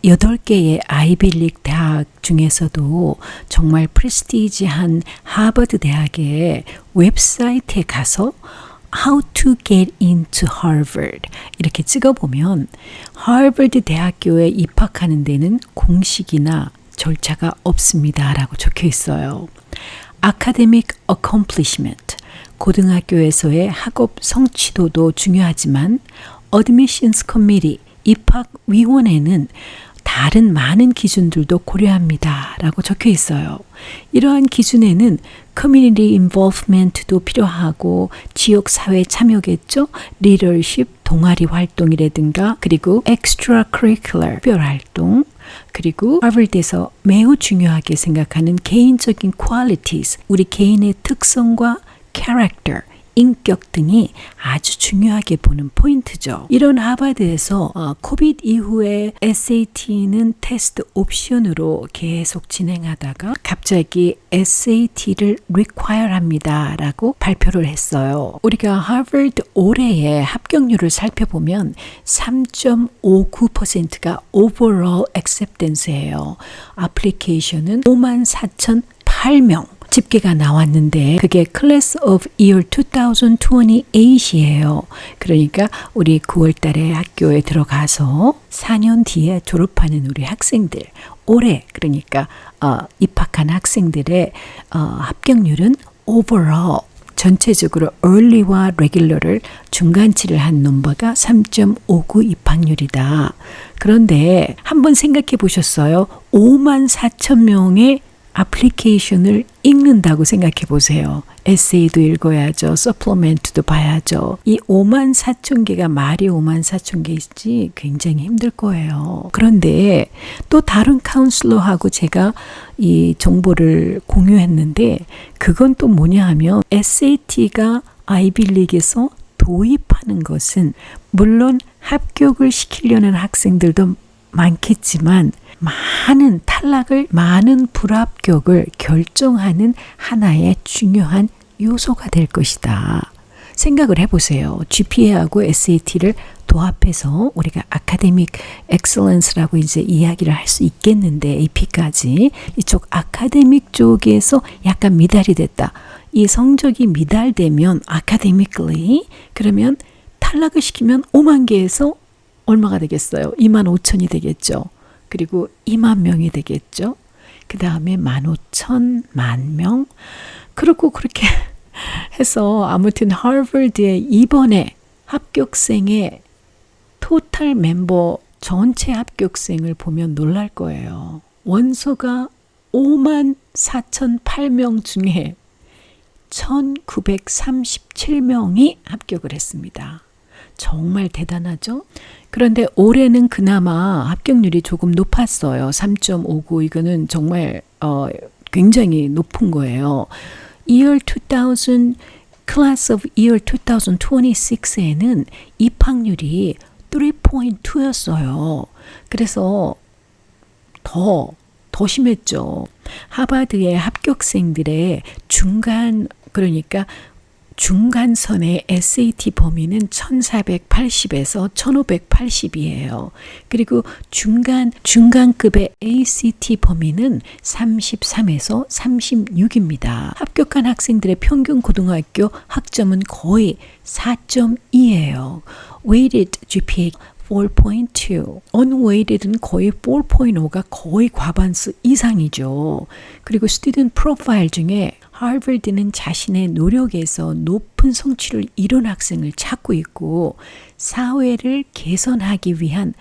8개의 아이빌리그 대학 중에서도 정말 프레스티지한 하버드 대학의 웹사이트에 가서 How to get into Harvard 이렇게 찍어보면 하버드 대학교에 입학하는 데는 공식이나 절차가 없습니다 라고 적혀 있어요. Academic accomplishment, 고등학교에서의 학업 성취도도 중요하지만 Admissions Committee, 입학위원회는 다른 많은 기준들도 고려합니다 라고 적혀 있어요. 이러한 기준에는 커뮤니티 인볼브먼트도 필요하고 지역사회 참여겠죠. 리더십, 동아리 활동이라든가 그리고 extra curricular, 특별활동, 그리고 하버드에서 매우 중요하게 생각하는 개인적인 qualities, 우리 개인의 특성과 character, 인격 등이 아주 중요하게 보는 포인트죠. 이런 하버드에서 코비드 이후에 SAT는 테스트 옵션으로 계속 진행하다가 갑자기 SAT를 require 합니다 라고 발표를 했어요. 우리가 하버드 올해의 합격률을 살펴보면 3.59%가 overall acceptance예요. 애플리케이션은 54,008명 집계가 나왔는데 그게 Class of Year 2028이에요. 그러니까 우리 9월 달에 학교에 들어가서 4년 뒤에 졸업하는 우리 학생들, 올해 그러니까 입학한 학생들의 합격률은 overall 전체적으로 early와 regular를 중간치를 한 넘버가 3.59 입학률이다. 그런데 한번 생각해 보셨어요? 54,000명의 애플리케이션을 읽는다고 생각해 보세요. 에세이도 읽어야죠. 서플리멘트도 봐야죠. 이 54,000개가 말이 54,000개이지 굉장히 힘들 거예요. 그런데 또 다른 카운슬러하고 제가 이 정보를 공유했는데 그건 또 뭐냐 하면 SAT가 아이빌리그에서 도입하는 것은 물론 합격을 시키려는 학생들도 많겠지만 많은 탈락을, 많은 불합격을 결정하는 하나의 중요한 요소가 될 것이다. 생각을 해보세요. GPA하고 SAT를 도합해서 우리가 아카데믹 엑셀런스라고 이제 이야기를 할 수 있겠는데 AP까지 이쪽 아카데믹 쪽에서 약간 미달이 됐다. 이 성적이 미달되면 academically 그러면 탈락을 시키면 5만 개에서 얼마가 되겠어요? 25,000이 되겠죠. 그리고 2만 명이 되겠죠. 그 다음에 15,000, 10,000. 그렇고 그렇게 해서 아무튼 하버드의 이번에 합격생의 토탈 멤버 전체 합격생을 보면 놀랄 거예요. 원서가 54,008명 중에 1,937명이 합격을 했습니다. 정말 대단하죠? 그런데 올해는 그나마 합격률이 조금 높았어요. 3.59 이거는 정말 굉장히 높은 거예요. Class of Year 2026에는 입학률이 3.2였어요. 그래서 더 심했죠. 하버드의 합격생들의 그러니까 중간선의 SAT 범위는 1480에서 1580이에요. 그리고 중간급의 ACT 범위는 33에서 36입니다. 합격한 학생들의 평균 고등학교 학점은 거의 4.2예요. Weighted GPA 4.2, unweighted은 거의 4.5가 거의 과반수 이상이죠. 그리고 스튜던트 프로파일 중에 하버드는 자신의 노력에서 높은 성취를 이룬 학생을 찾고 있고 사회를 개선하기 위한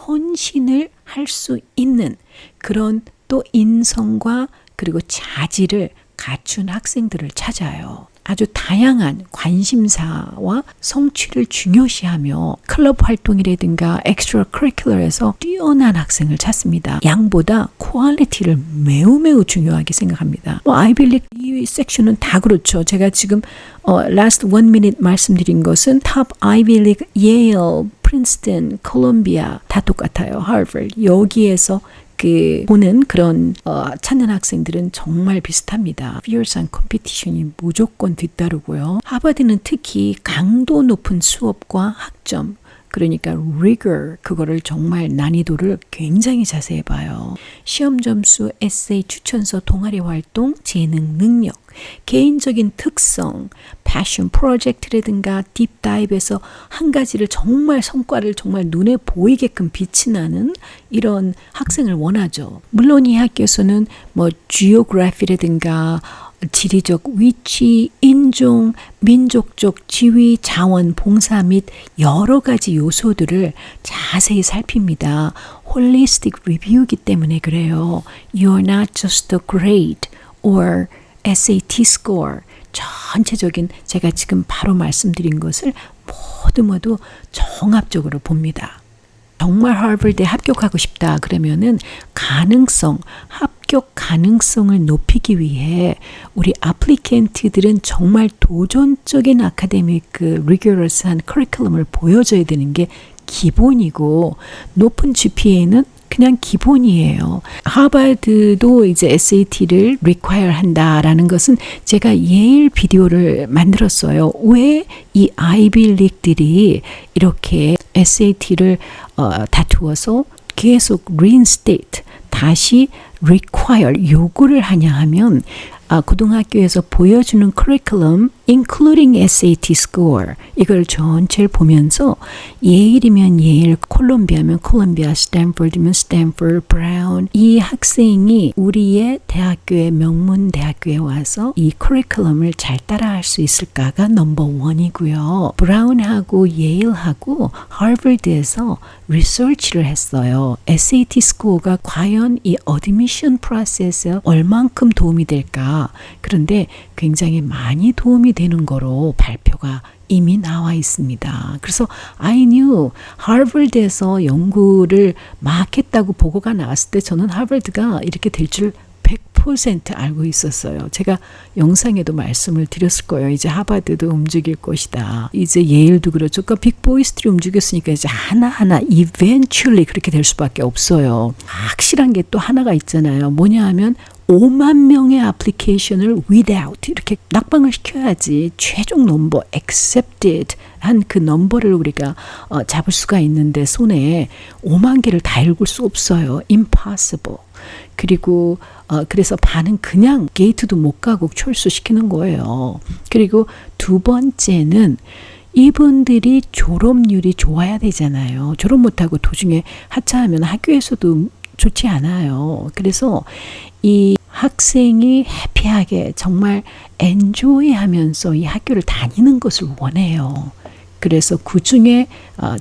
헌신을 할 수 있는 그런 또 인성과 그리고 자질을 갖춘 학생들을 찾아요. 아주 다양한 관심사와 성취를 중요시하며 클럽 활동이라든가 엑스트라 커리큘러에서 뛰어난 학생을 찾습니다. 양보다 퀄리티를 매우 중요하게 생각합니다. 아이빌리그 이 섹션은 다 그렇죠. 제가 지금 last 1 minute 말씀드린 것은 탑 아이빌리그, 예일, 프린스턴, 콜롬비아 다 똑같아요. 하버드 여기에서 보는 그런 찾는 학생들은 정말 비슷합니다. fierce한 컴피티션이 무조건 뒤따르고요. 하버드는 특히 강도 높은 수업과 학점 그러니까 rigor, 그거를 정말 난이도를 굉장히 자세히 봐요. 시험 점수, 에세이, 추천서, 동아리 활동, 재능, 능력, 개인적인 특성, 패션 프로젝트라든가 딥다이브에서 한 가지를 정말 성과를 정말 눈에 보이게끔 빛이 나는 이런 학생을 원하죠. 물론 이 학교에서는 뭐 geography라든가 지리적 위치, 인종, 민족적 지위, 자원, 봉사 및 여러 가지 요소들을 자세히 살핍니다. 홀리스틱 리뷰이기 때문에 그래요. You're not just a grade or SAT score. 전체적인 제가 지금 바로 말씀드린 것을 모두 종합적으로 봅니다. 정말 하버드에 합격하고 싶다 그러면은 가능성, 합격 가능성을 높이기 위해 우리 애플리켄트들은 정말 도전적인 아카데믹 리거러스한 커리큘럼을 보여줘야 되는 게 기본이고, 높은 GPA는 그냥 기본이에요. 하버드도 이제 SAT를 require 한다라는 것은 제가 예일 비디오를 만들었어요. 왜 이 아이비리그들이 이렇게 SAT를 다투어서 계속 reinstate, 다시 require, 요구를 하냐 하면 고등학교에서 보여주는 커리큘럼 including SAT score 이걸 전체를 보면서 예일이면 예일, 콜롬비아면 콜롬비아, 스탠퍼드면 스탠퍼드, 브라운, 이 학생이 우리의 대학교의 명문 대학교에 와서 이 커리큘럼을 잘 따라할 수 있을까가 넘버 원이고요. 브라운하고 예일하고 하버드에서 리서치를 했어요. SAT 스코어가 과연 이 어드미션 프로세스에 얼만큼 도움이 될까? 그런데 굉장히 많이 도움이 되는 거로 발표가 이미 나와 있습니다. 그래서 I knew 하버드에서 연구를 막 했다고 보고가 나왔을 때 저는 하버드가 이렇게 될 줄 100% 알고 있었어요. 제가 영상에도 말씀을 드렸을 거예요. 이제 하버드도 움직일 것이다. 이제 예일도 그렇죠. 그러니까 빅보이스들이 움직였으니까 이제 하나하나 eventually 그렇게 될 수밖에 없어요. 확실한 게 또 하나가 있잖아요. 뭐냐 하면 5만 명의 애플리케이션을 without 이렇게 낙방을 시켜야지 최종 넘버 accepted 한 그 넘버를 우리가 잡을 수가 있는데 손에 5만 개를 다 읽을 수 없어요. impossible. 그리고 그래서 반은 그냥 게이트도 못 가고 철수시키는 거예요. 그리고 두 번째는 이분들이 졸업률이 좋아야 되잖아요. 졸업 못하고 도중에 하차하면 학교에서도 좋지 않아요. 그래서 이 학생이 해피하게 정말 엔조이하면서 이 학교를 다니는 것을 원해요. 그래서 그 중에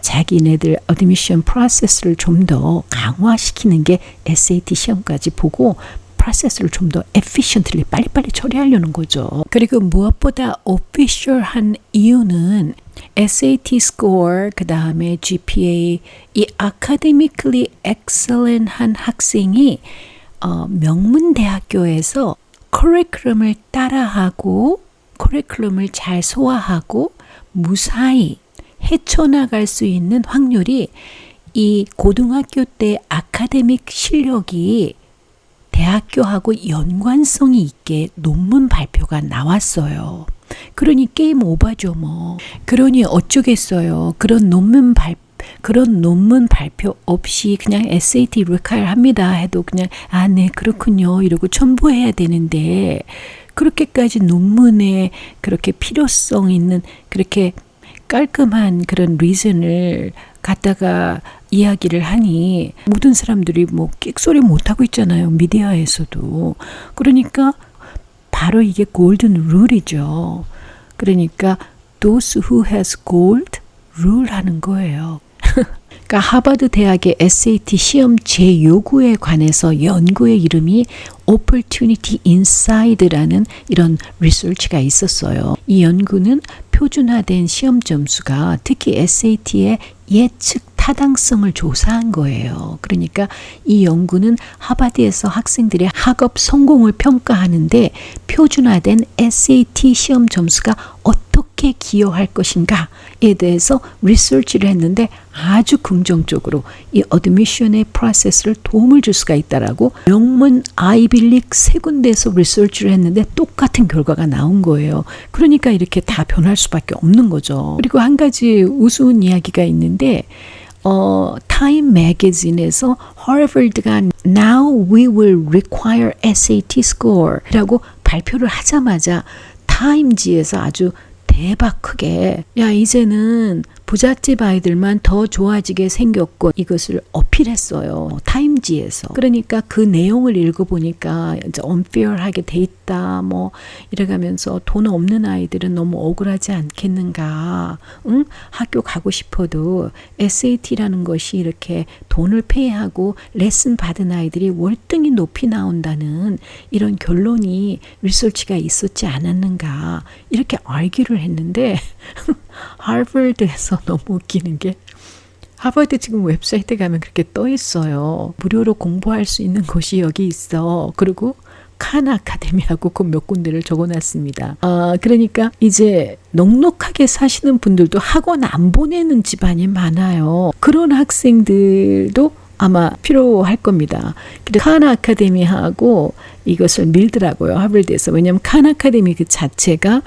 자기네들 어드미션 프로세스를 좀 더 강화시키는 게 SAT 시험까지 보고 프로세스를 좀 더 efficiently 빨리빨리 처리하려는 거죠. 그리고 무엇보다 official한 이유는 SAT score, 그 다음에 GPA, 이 academically excellent한 학생이 명문대학교에서 커리큘럼을 따라하고 커리큘럼을 잘 소화하고 무사히 헤쳐나갈 수 있는 확률이 이 고등학교 때 아카데믹 실력이 대학교하고 연관성이 있게 논문 발표가 나왔어요. 그러니 게임 오버죠 뭐. 그러니 어쩌겠어요. 그런 논문 발표 없이 그냥 SAT require 합니다 해도 그냥 네 그렇군요 이러고 첨부해야 되는데, 그렇게까지 논문에 그렇게 필요성 있는 그렇게 깔끔한 그런 리즌을 갖다가 이야기를 하니 모든 사람들이 뭐 끽소리 못하고 있잖아요. 미디어에서도. 그러니까 바로 이게 골든 룰이죠. 그러니까 those who has gold rule 하는 거예요. 그러니까 하버드 대학의 SAT 시험 재요구에 관해서 연구의 이름이 Opportunity Inside라는 이런 리서치가 있었어요. 이 연구는 표준화된 시험 점수가 특히 SAT의 예측 타당성을 조사한 거예요. 그러니까 이 연구는 하버드에서 학생들의 학업 성공을 평가하는데 표준화된 SAT 시험 점수가 어떻게 기여할 것인가에 대해서 리서치를 했는데 아주 긍정적으로 이 어드미션의 프로세스를 도움을 줄 수가 있다라고 명문 아이빌리그 3군데에서 리서치를 했는데 똑같은 결과가 나온 거예요. 그러니까 이렇게 다 변할 수밖에 없는 거죠. 그리고 한 가지 우스운 이야기가 있는데 타임 매거진에서 하버드가 Now we will require SAT score 라고 발표를 하자마자 타임지에서 아주 대박 크게 야 이제는 부잣집 아이들만 더 좋아지게 생겼고 이것을 어필했어요. 타임지에서. 그러니까 그 내용을 읽어보니까 이제 unfair하게 돼 있다. 뭐 이래가면서 돈 없는 아이들은 너무 억울하지 않겠는가. 응? 학교 가고 싶어도 SAT라는 것이 이렇게 돈을 페이하고 레슨 받은 아이들이 월등히 높이 나온다는 이런 결론이 리서치가 있었지 않았는가. 이렇게 알기를 했는데 하버드에서 너무 웃기는 게 하버드 지금 웹사이트에 가면 그렇게 떠 있어요. 무료로 공부할 수 있는 곳이 여기 있어. 그리고 칸 아카데미하고 그 몇 군데를 적어놨습니다. 그러니까 이제 넉넉하게 사시는 분들도 학원 안 보내는 집안이 많아요. 그런 학생들도 아마 필요할 겁니다. 칸 아카데미하고 이것을 밀더라고요. 하버드에서. 왜냐하면 칸 아카데미 그 자체가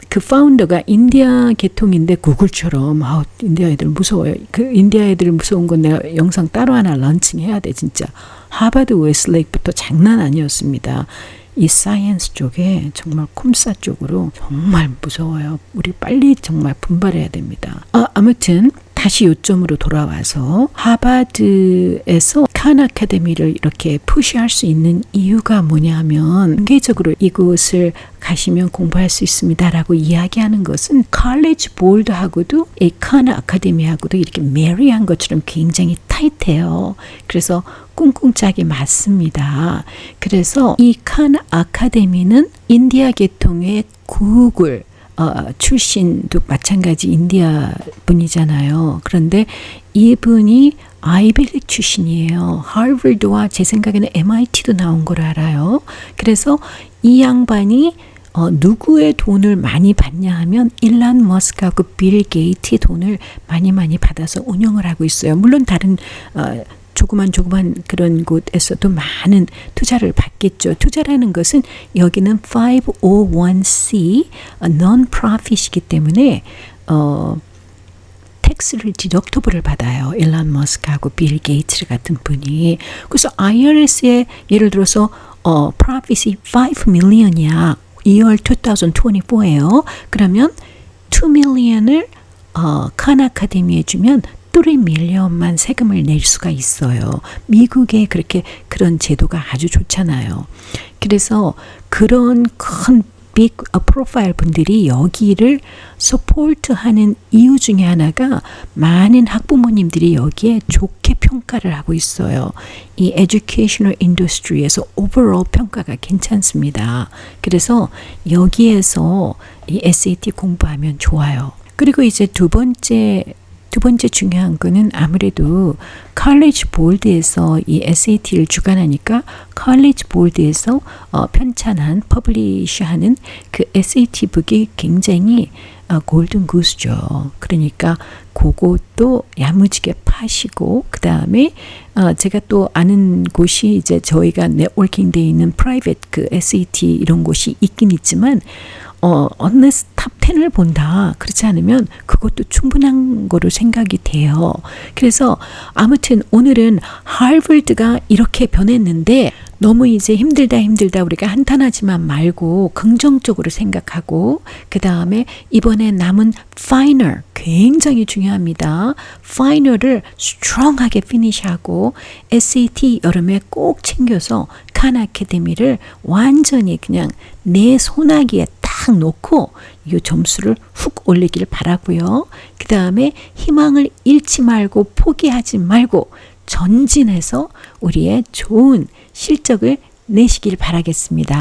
그 파운더가 인디아 계통인데 구글처럼 인디아 애들 무서워요. 그 인디아 애들 무서운 건 내가 영상 따로 하나 런칭해야 돼 진짜. 하버드 웨스트레이크부터 장난 아니었습니다. 이 사이언스 쪽에 정말 콤사 쪽으로 정말 무서워요. 우리 빨리 정말 분발해야 됩니다. 아무튼 다시 요점으로 돌아와서 하버드에서 칸 아카데미를 이렇게 푸시할 수 있는 이유가 뭐냐면 공개적으로 이곳을 가시면 공부할 수 있습니다라고 이야기하는 것은 칼리지 볼드하고도 이 칸 아카데미하고도 이렇게 메리한 것처럼 굉장히 타이트해요. 그래서 꿍꿍짝이 맞습니다. 그래서 이 칸 아카데미는 인디아 계통의 구글 출신도 마찬가지 인디아 분이잖아요. 그런데 이분이 아이빌리그 출신이에요. 하버드와 제 생각에는 MIT도 나온 걸 알아요. 그래서 이 양반이 누구의 돈을 많이 받냐 하면 일론 머스크하고 빌 게이츠의 돈을 많이 받아서 운영을 하고 있어요. 물론 다른 조그만 그런 곳에서도 많은 투자를 받겠죠. 투자라는 것은 여기는 501c non-profit이기 때문에 텍스를 디덕터블을 받아요. 일론 머스크하고 빌 게이츠 같은 분이. 그래서 IRS에 예를 들어서 profit이 5 million이야. 2월 2024예요. 그러면 2 million을 칸 아카데미에 주면 3 million만 세금을 낼 수가 있어요. 미국에 그런 제도가 아주 좋잖아요. 그래서 그런 큰 빅 프로파일 분들이 여기를 서포트하는 이유 중에 하나가 많은 학부모님들이 여기에 좋게 평가를 하고 있어요. 이 에듀케이셔널 인더스트리에서 오버롤 평가가 괜찮습니다. 그래서 여기에서 이 SAT 공부하면 좋아요. 그리고 이제 두 번째 중요한 거는 아무래도 칼리지 볼드에서 이 SAT를 주관하니까 칼리지 볼드에서 편찬한 퍼블리시하는 그 SAT 북이 굉장히 골든 구스죠. 그러니까 그것도 야무지게 파시고 그 다음에 제가 또 아는 곳이 이제 저희가 네트워킹 돼 있는 프라이빗 그 SAT 이런 곳이 있긴 있지만 어느 탑 10을 본다. 그렇지 않으면 그것도 충분한 거로 생각이 돼요. 그래서 아무튼 오늘은 하버드가 이렇게 변했는데 너무 이제 힘들다 우리가 한탄하지만 말고 긍정적으로 생각하고 그 다음에 이번에 남은 파이널 굉장히 중요합니다. 파이널을 스트롱하게 피니시하고 SAT 여름에 꼭 챙겨서 칸 아카데미를 완전히 그냥 내 손아귀에 딱 놓고 이 점수를 훅 올리길 바라고요. 그 다음에 희망을 잃지 말고 포기하지 말고 전진해서 우리의 좋은 실적을 내시길 바라겠습니다.